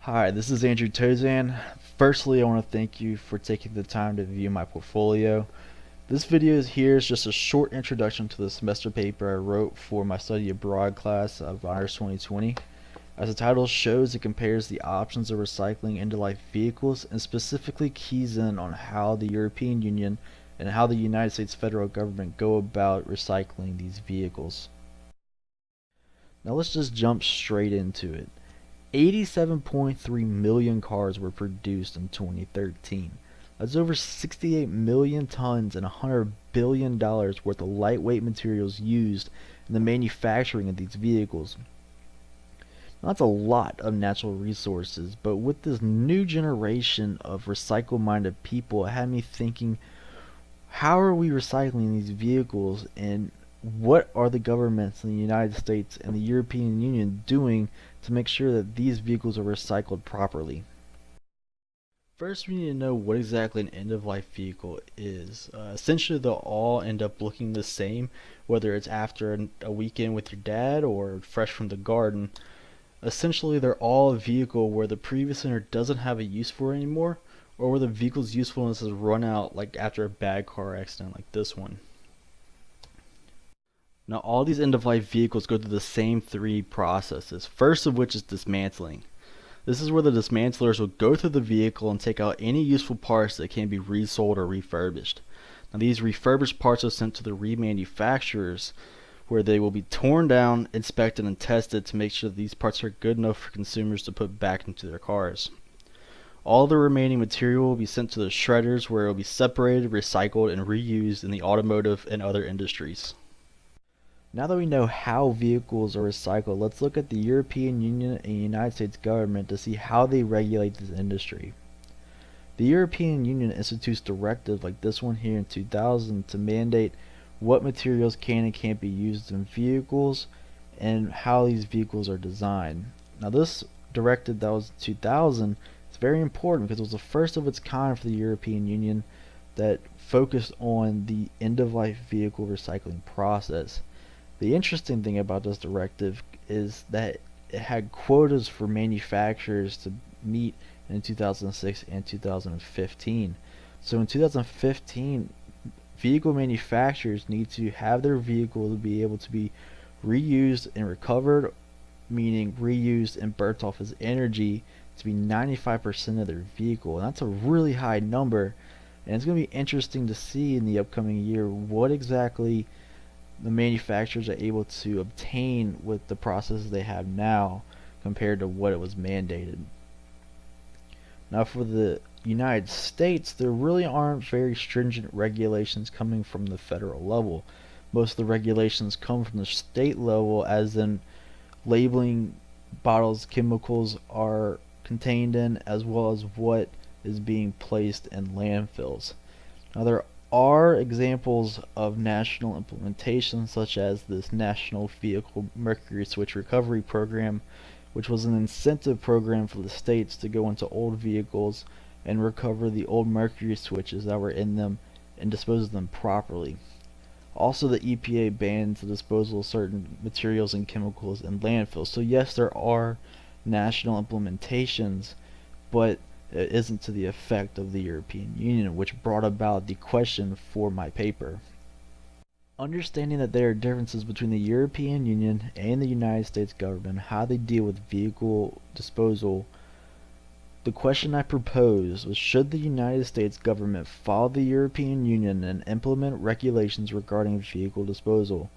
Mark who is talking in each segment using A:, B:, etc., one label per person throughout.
A: Hi, this is Andrew Tozan. Firstly, I want to thank you for taking the time to view my portfolio. This video here is just a short introduction to the semester paper I wrote for my study abroad class of Honors 2020. As the title shows, it compares the options of recycling end-of-life vehicles and specifically keys in on how the European Union and how the United States federal government go about recycling these vehicles. Now let's just jump straight into it. 87.3 million cars were produced in 2013. That's over 68 million tons and $100 billion worth of lightweight materials used in the manufacturing of these vehicles. Now, that's a lot of natural resources, but with this new generation of recycle-minded people, it had me thinking, how are we recycling these vehicles, and what are the governments in the United States and the European Union doing to make sure that these vehicles are recycled properly? First, we need to know what exactly an end-of-life vehicle is. Essentially, they'll all end up looking the same, whether it's after a weekend with your dad or fresh from the garden. Essentially, they're all a vehicle where the previous owner doesn't have a use for it anymore, or where the vehicle's usefulness has run out, like after a bad car accident like this one. Now, all these end-of-life vehicles go through the same three processes, first of which is dismantling. This is where the dismantlers will go through the vehicle and take out any useful parts that can be resold or refurbished. Now, these refurbished parts are sent to the remanufacturers, where they will be torn down, inspected, and tested to make sure that these parts are good enough for consumers to put back into their cars. All the remaining material will be sent to the shredders, where it will be separated, recycled, and reused in the automotive and other industries. Now that we know how vehicles are recycled, let's look at the European Union and United States government to see how they regulate this industry. The European Union institutes directives like this one here in 2000 to mandate what materials can and can't be used in vehicles and how these vehicles are designed. Now, this directive that was in 2000 is very important because it was the first of its kind for the European Union that focused on the end-of-life vehicle recycling process. The interesting thing about this directive is that it had quotas for manufacturers to meet in 2006 and 2015. So in 2015, vehicle manufacturers need to have their vehicle to be able to be reused and recovered, meaning reused and burnt off as energy, to be 95% of their vehicle. And that's a really high number, and it's going to be interesting to see in the upcoming year what exactly the manufacturers are able to obtain with the processes they have now compared to what it was mandated. Now, for the United States, there really aren't very stringent regulations coming from the federal level. Most of the regulations come from the state level, as in labeling bottles chemicals are contained in, as well as what is being placed in landfills. Now, there are examples of national implementations, such as this National Vehicle Mercury Switch Recovery Program, which was an incentive program for the states to go into old vehicles and recover the old mercury switches that were in them and dispose of them properly. Also, the EPA bans the disposal of certain materials and chemicals in landfills. So yes, there are national implementations, but it isn't to the effect of the European Union, which brought about the question for my paper. Understanding that there are differences between the European Union and the United States government, how they deal with vehicle disposal, the question I proposed was, should the United States government follow the European Union and implement regulations regarding vehicle disposal?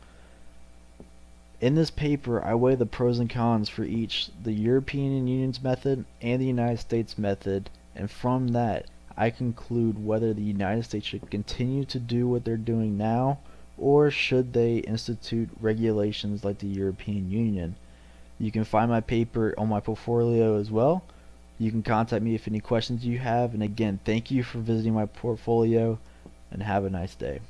A: In this paper, I weigh the pros and cons for each, the European Union's method and the United States method, and from that, I conclude whether the United States should continue to do what they're doing now, or should they institute regulations like the European Union. You can find my paper on my portfolio as well. You can contact me if any questions you have, and again, thank you for visiting my portfolio, and have a nice day.